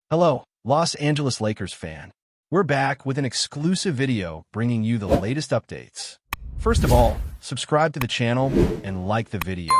Hello, Los Angeles Lakers fan. We're back with an exclusive video bringing you the latest updates. First of all, subscribe to the channel and like the video.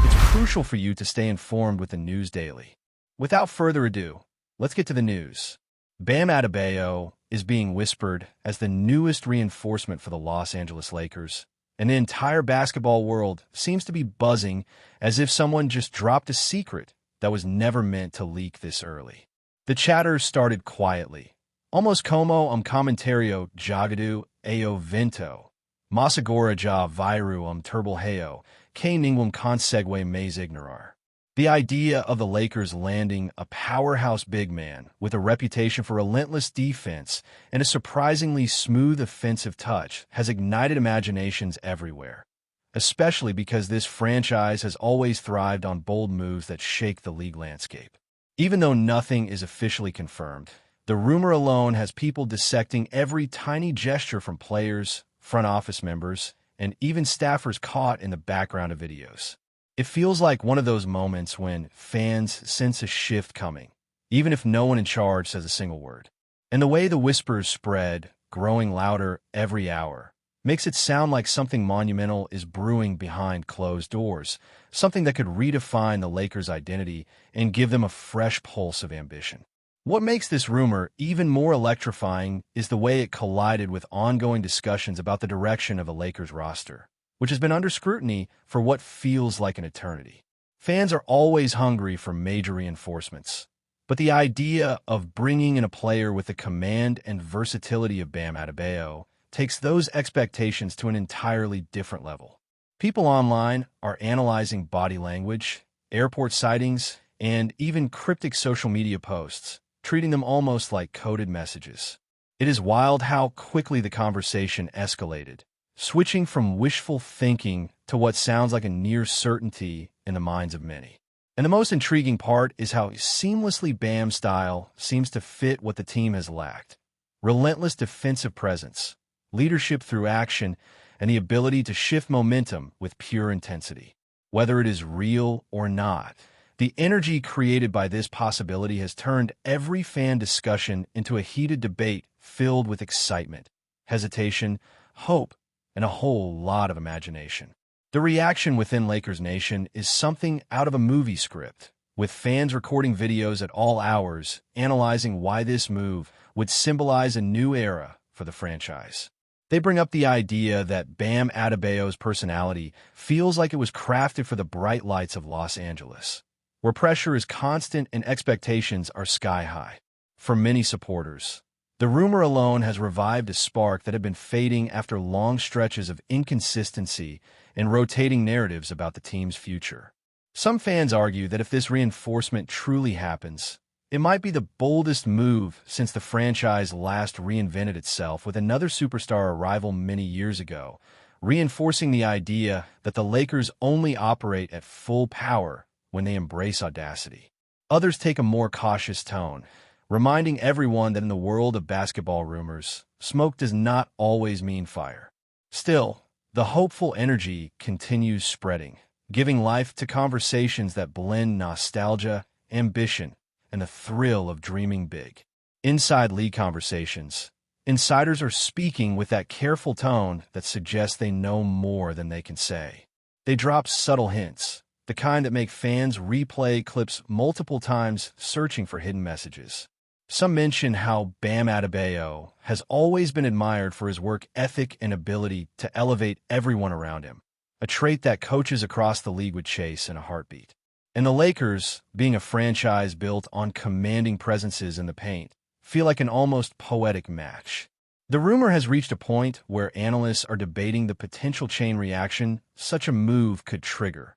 It's crucial for you to stay informed with the news daily. Without further ado, let's get to the news. Bam Adebayo is being whispered as the newest reinforcement for the Los Angeles Lakers, and the entire basketball world seems to be buzzing as if someone just dropped a secret that was never meant to leak this early. The chatter started quietly, almost como comentario jagadu ao vento, masagora ja viru turbalheo, que ningum consegue mais ignorar. The idea of the Lakers landing a powerhouse big man with a reputation for relentless defense and a surprisingly smooth offensive touch has ignited imaginations everywhere, especially because this franchise has always thrived on bold moves that shake the league landscape. Even though nothing is officially confirmed, the rumor alone has people dissecting every tiny gesture from players, front office members, and even staffers caught in the background of videos. It feels like one of those moments when fans sense a shift coming, even if no one in charge says a single word. And the way the whispers spread, growing louder every hour, makes it sound like something monumental is brewing behind closed doors, something that could redefine the Lakers' identity and give them a fresh pulse of ambition. What makes this rumor even more electrifying is the way it collided with ongoing discussions about the direction of the Lakers roster, which has been under scrutiny for what feels like an eternity. Fans are always hungry for major reinforcements, but the idea of bringing in a player with the command and versatility of Bam Adebayo takes those expectations to an entirely different level. People online are analyzing body language, airport sightings, and even cryptic social media posts, treating them almost like coded messages. It is wild how quickly the conversation escalated, switching from wishful thinking to what sounds like a near certainty in the minds of many. And the most intriguing part is how seamlessly Bam's style seems to fit what the team has lacked: relentless defensive presence, leadership through action, and the ability to shift momentum with pure intensity. Whether it is real or not, the energy created by this possibility has turned every fan discussion into a heated debate filled with excitement, hesitation, hope, and a whole lot of imagination. The reaction within Lakers Nation is something out of a movie script, with fans recording videos at all hours analyzing why this move would symbolize a new era for the franchise. They bring up the idea that Bam Adebayo's personality feels like it was crafted for the bright lights of Los Angeles, where pressure is constant and expectations are sky high. For many supporters, the rumor alone has revived a spark that had been fading after long stretches of inconsistency and rotating narratives about the team's future. Some fans argue that if this reinforcement truly happens, it might be the boldest move since the franchise last reinvented itself with another superstar arrival many years ago, reinforcing the idea that the Lakers only operate at full power when they embrace audacity. Others take a more cautious tone, reminding everyone that in the world of basketball rumors, smoke does not always mean fire. Still, the hopeful energy continues spreading, giving life to conversations that blend nostalgia, ambition, and the thrill of dreaming big. Inside league conversations, insiders are speaking with that careful tone that suggests they know more than they can say. They drop subtle hints, the kind that make fans replay clips multiple times searching for hidden messages. Some mention how Bam Adebayo has always been admired for his work ethic and ability to elevate everyone around him, a trait that coaches across the league would chase in a heartbeat. And the Lakers, being a franchise built on commanding presences in the paint, feel like an almost poetic match. The rumor has reached a point where analysts are debating the potential chain reaction such a move could trigger: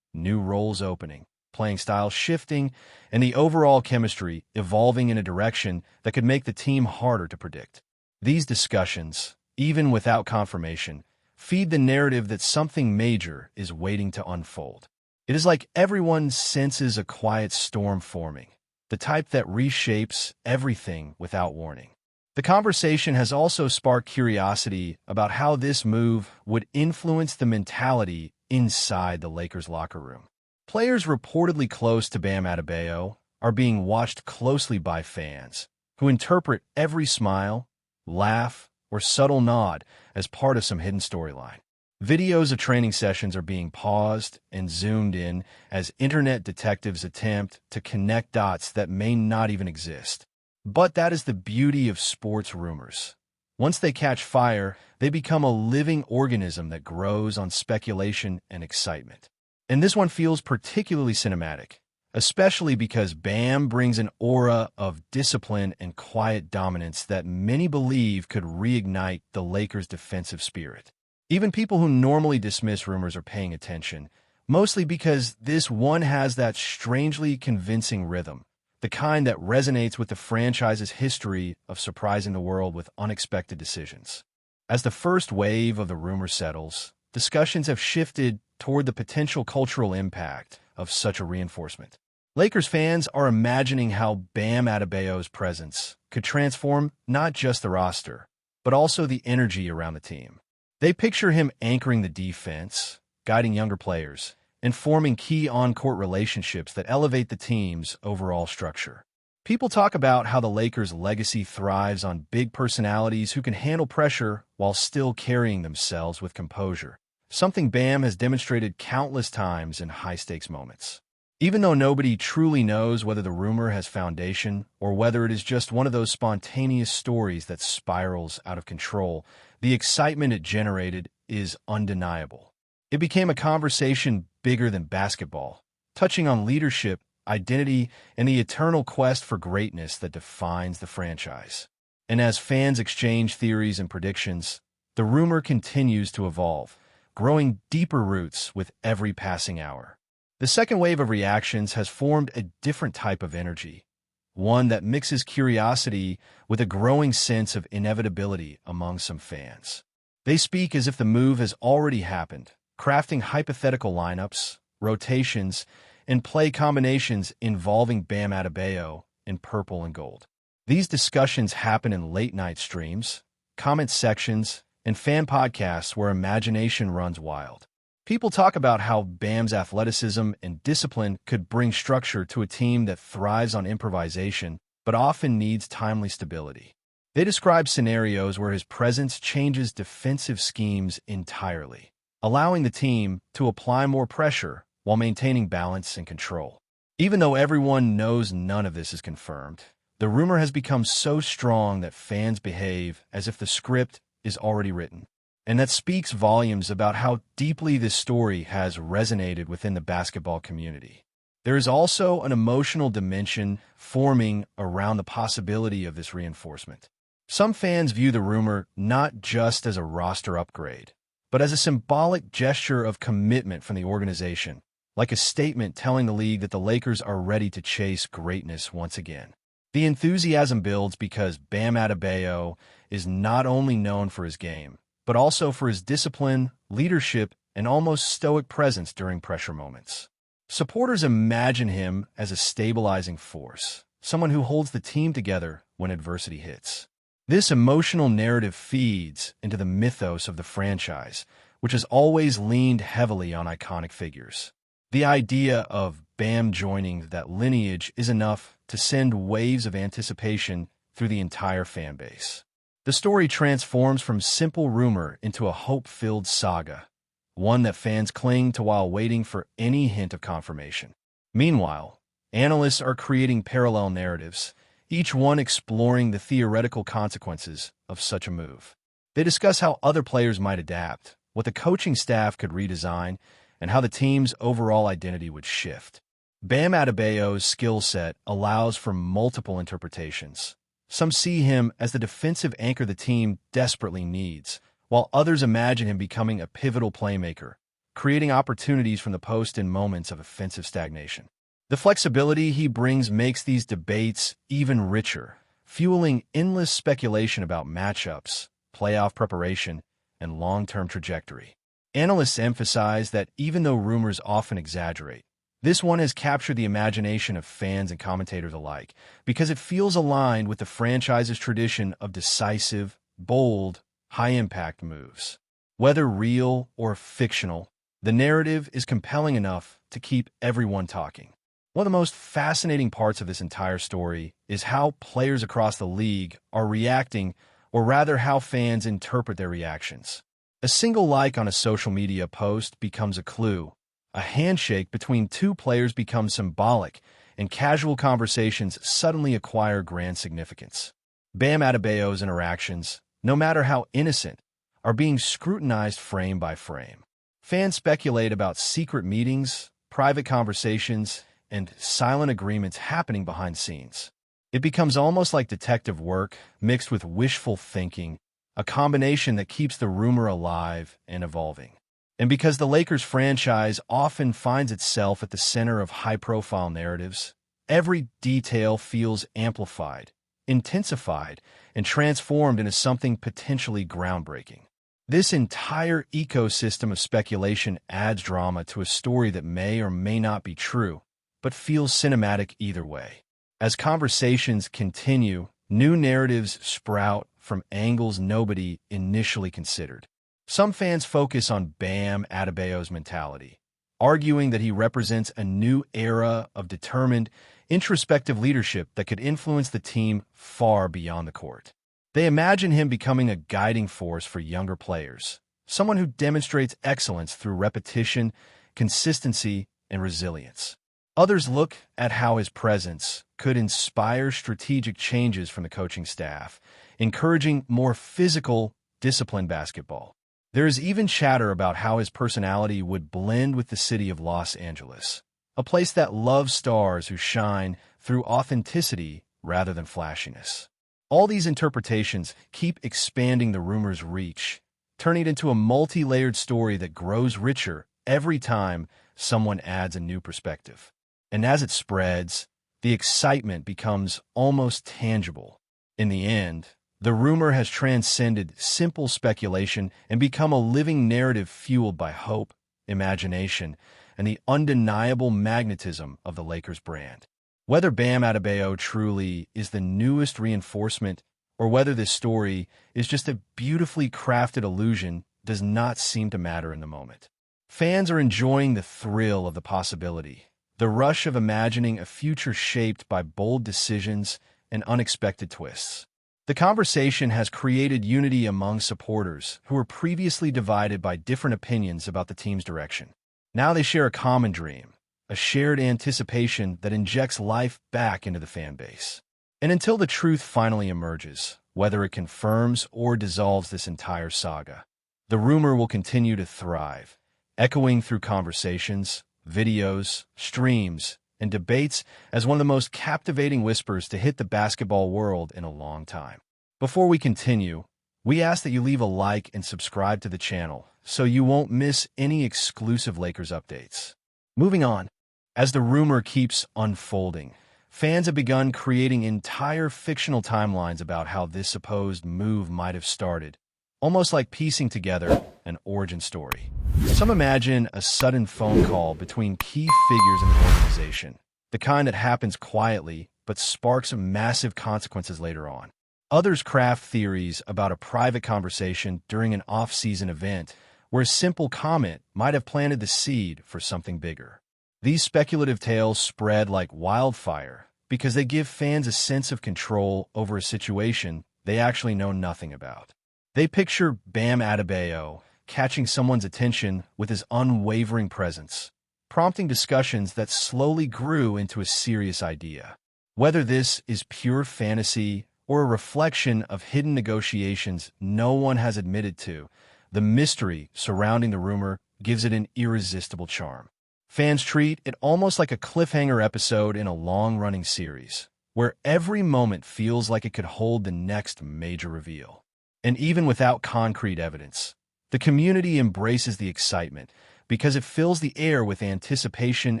new roles opening, playing style shifting, and the overall chemistry evolving in a direction that could make the team harder to predict. These discussions, even without confirmation, feed the narrative that something major is waiting to unfold. It is like everyone senses a quiet storm forming, the type that reshapes everything without warning. The conversation has also sparked curiosity about how this move would influence the mentality inside the Lakers locker room. Players reportedly close to Bam Adebayo, are being watched closely by fans, who interpret every smile, laugh, or subtle nod as part of some hidden storyline. Videos of training sessions are being paused and zoomed in as internet detectives attempt to connect dots that may not even exist. But that is the beauty of sports rumors. Once they catch fire, they become a living organism that grows on speculation and excitement. And this one feels particularly cinematic, especially because Bam brings an aura of discipline and quiet dominance that many believe could reignite the Lakers' defensive spirit. Even people who normally dismiss rumors are paying attention, mostly because this one has that strangely convincing rhythm, the kind that resonates with the franchise's history of surprising the world with unexpected decisions. As the first wave of the rumor settles, discussions have shifted toward the potential cultural impact of such a reinforcement. Lakers fans are imagining how Bam Adebayo's presence could transform not just the roster, but also the energy around the team. They picture him anchoring the defense, guiding younger players, and forming key on-court relationships that elevate the team's overall structure. People talk about how the Lakers' legacy thrives on big personalities who can handle pressure while still carrying themselves with composure, something Bam has demonstrated countless times in high-stakes moments. Even though nobody truly knows whether the rumor has foundation or whether it is just one of those spontaneous stories that spirals out of control, the excitement it generated is undeniable. It became a conversation bigger than basketball, touching on leadership, identity, and the eternal quest for greatness that defines the franchise. And as fans exchange theories and predictions, the rumor continues to evolve, growing deeper roots with every passing hour. The second wave of reactions has formed a different type of energy, one that mixes curiosity with a growing sense of inevitability among some fans. They speak as if the move has already happened, crafting hypothetical lineups, rotations, and play combinations involving Bam Adebayo in purple and gold. These discussions happen in late-night streams, comment sections, and fan podcasts where imagination runs wild. People talk about how Bam's athleticism and discipline could bring structure to a team that thrives on improvisation but often needs timely stability. They describe scenarios where his presence changes defensive schemes entirely, allowing the team to apply more pressure while maintaining balance and control. Even though everyone knows none of this is confirmed, the rumor has become so strong that fans behave as if the script is already written. And that speaks volumes about how deeply this story has resonated within the basketball community. There is also an emotional dimension forming around the possibility of this reinforcement. Some fans view the rumor not just as a roster upgrade, but as a symbolic gesture of commitment from the organization, like a statement telling the league that the Lakers are ready to chase greatness once again. The enthusiasm builds because Bam Adebayo is not only known for his game, but also for his discipline, leadership, and almost stoic presence during pressure moments. Supporters imagine him as a stabilizing force, someone who holds the team together when adversity hits. This emotional narrative feeds into the mythos of the franchise, which has always leaned heavily on iconic figures. The idea of Bam joining that lineage is enough to send waves of anticipation through the entire fan base. The story transforms from simple rumor into a hope-filled saga, one that fans cling to while waiting for any hint of confirmation. Meanwhile, analysts are creating parallel narratives, each one exploring the theoretical consequences of such a move. They discuss how other players might adapt, what the coaching staff could redesign, and how the team's overall identity would shift. Bam Adebayo's skill set allows for multiple interpretations. Some see him as the defensive anchor the team desperately needs, while others imagine him becoming a pivotal playmaker, creating opportunities from the post in moments of offensive stagnation. The flexibility he brings makes these debates even richer, fueling endless speculation about matchups, playoff preparation, and long-term trajectory. Analysts emphasize that even though rumors often exaggerate, this one has captured the imagination of fans and commentators alike because it feels aligned with the franchise's tradition of decisive, bold, high-impact moves. Whether real or fictional, the narrative is compelling enough to keep everyone talking. One of the most fascinating parts of this entire story is how players across the league are reacting, or rather how fans interpret their reactions. A single like on a social media post becomes a clue. A handshake between two players becomes symbolic, and casual conversations suddenly acquire grand significance. Bam Adebayo's interactions, no matter how innocent, are being scrutinized frame by frame. Fans speculate about secret meetings, private conversations, and silent agreements happening behind scenes. It becomes almost like detective work mixed with wishful thinking, a combination that keeps the rumor alive and evolving. And because the Lakers franchise often finds itself at the center of high-profile narratives, every detail feels amplified, intensified, and transformed into something potentially groundbreaking. This entire ecosystem of speculation adds drama to a story that may or may not be true, but feels cinematic either way. As conversations continue, new narratives sprout from angles nobody initially considered. Some fans focus on Bam Adebayo's mentality, arguing that he represents a new era of determined, introspective leadership that could influence the team far beyond the court. They imagine him becoming a guiding force for younger players, someone who demonstrates excellence through repetition, consistency, and resilience. Others look at how his presence could inspire strategic changes from the coaching staff, encouraging more physical, disciplined basketball. There is even chatter about how his personality would blend with the city of Los Angeles, a place that loves stars who shine through authenticity rather than flashiness. All these interpretations keep expanding the rumor's reach, turning it into a multi-layered story that grows richer every time someone adds a new perspective. And as it spreads, the excitement becomes almost tangible. In the end, the rumor has transcended simple speculation and become a living narrative fueled by hope, imagination, and the undeniable magnetism of the Lakers brand. Whether Bam Adebayo truly is the newest reinforcement or whether this story is just a beautifully crafted illusion does not seem to matter in the moment. Fans are enjoying the thrill of the possibility, the rush of imagining a future shaped by bold decisions and unexpected twists. The conversation has created unity among supporters who were previously divided by different opinions about the team's direction. Now they share a common dream, a shared anticipation that injects life back into the fan base. And until the truth finally emerges, whether it confirms or dissolves this entire saga, the rumor will continue to thrive, echoing through conversations, videos, streams, and debates as one of the most captivating whispers to hit the basketball world in a long time. Before we continue, we ask that you leave a like and subscribe to the channel so you won't miss any exclusive Lakers updates. Moving on, as the rumor keeps unfolding, fans have begun creating entire fictional timelines about how this supposed move might have started, almost like piecing together an origin story. Some imagine a sudden phone call between key figures in the organization, the kind that happens quietly but sparks massive consequences later on. Others craft theories about a private conversation during an off-season event where a simple comment might have planted the seed for something bigger. These speculative tales spread like wildfire because they give fans a sense of control over a situation they actually know nothing about. They picture Bam Adebayo catching someone's attention with his unwavering presence, prompting discussions that slowly grew into a serious idea. Whether this is pure fantasy or a reflection of hidden negotiations no one has admitted to, the mystery surrounding the rumor gives it an irresistible charm. Fans treat it almost like a cliffhanger episode in a long-running series, where every moment feels like it could hold the next major reveal. And even without concrete evidence, the community embraces the excitement because it fills the air with anticipation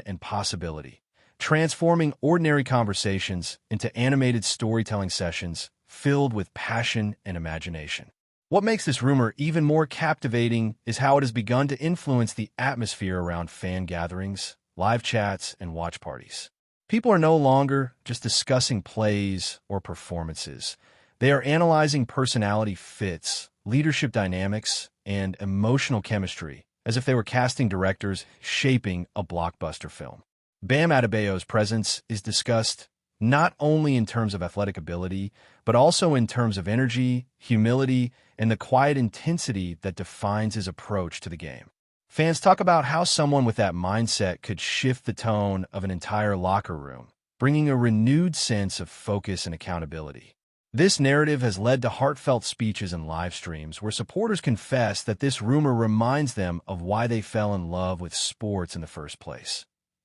and possibility, transforming ordinary conversations into animated storytelling sessions filled with passion and imagination. What makes this rumor even more captivating is how it has begun to influence the atmosphere around fan gatherings, live chats, and watch parties. People are no longer just discussing plays or performances. They are analyzing personality fits, leadership dynamics, and emotional chemistry, as if they were casting directors shaping a blockbuster film. Bam Adebayo's presence is discussed not only in terms of athletic ability, but also in terms of energy, humility, and the quiet intensity that defines his approach to the game. Fans talk about how someone with that mindset could shift the tone of an entire locker room, bringing a renewed sense of focus and accountability. This narrative has led to heartfelt speeches and live streams where supporters confess that this rumor reminds them of why they fell in love with sports in the first place.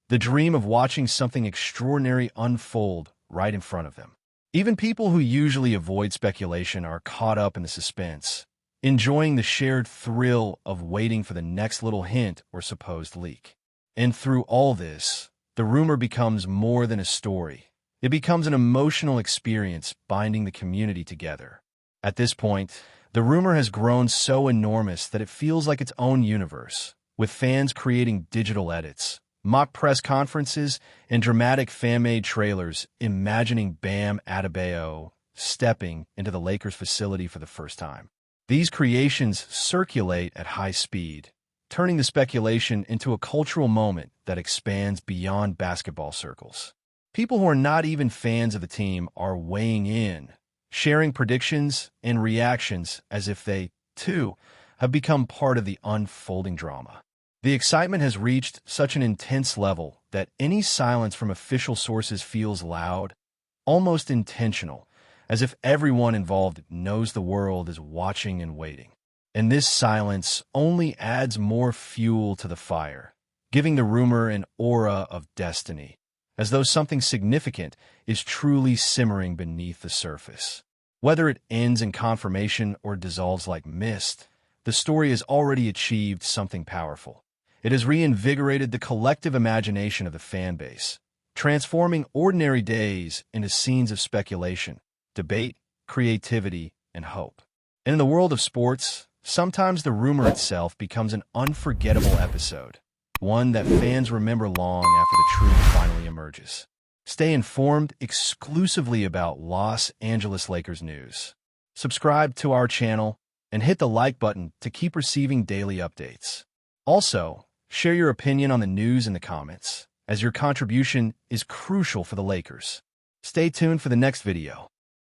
The dream of watching something extraordinary unfold right in front of them. Even people who usually avoid speculation are caught up in the suspense, enjoying the shared thrill of waiting for the next little hint or supposed leak. And through all this, the rumor becomes more than a story. It becomes an emotional experience binding the community together. At this point, the rumor has grown so enormous that it feels like its own universe, with fans creating digital edits, mock press conferences, and dramatic fan-made trailers imagining Bam Adebayo stepping into the Lakers facility for the first time. These creations circulate at high speed, turning the speculation into a cultural moment that expands beyond basketball circles. People who are not even fans of the team are weighing in, sharing predictions and reactions as if they, too, have become part of the unfolding drama. The excitement has reached such an intense level that any silence from official sources feels loud, almost intentional, as if everyone involved knows the world is watching and waiting. And this silence only adds more fuel to the fire, giving the rumor an aura of destiny, as though something significant is truly simmering beneath the surface. Whether it ends in confirmation or dissolves like mist, the story has already achieved something powerful. It has reinvigorated the collective imagination of the fan base, transforming ordinary days into scenes of speculation, debate, creativity, and hope. And in the world of sports, sometimes the rumor itself becomes an unforgettable episode, one that fans remember long after the truth finally emerges. Stay informed exclusively about Los Angeles Lakers news. Subscribe to our channel and hit the like button to keep receiving daily updates. Also, share your opinion on the news in the comments, as your contribution is crucial for the Lakers. Stay tuned for the next video.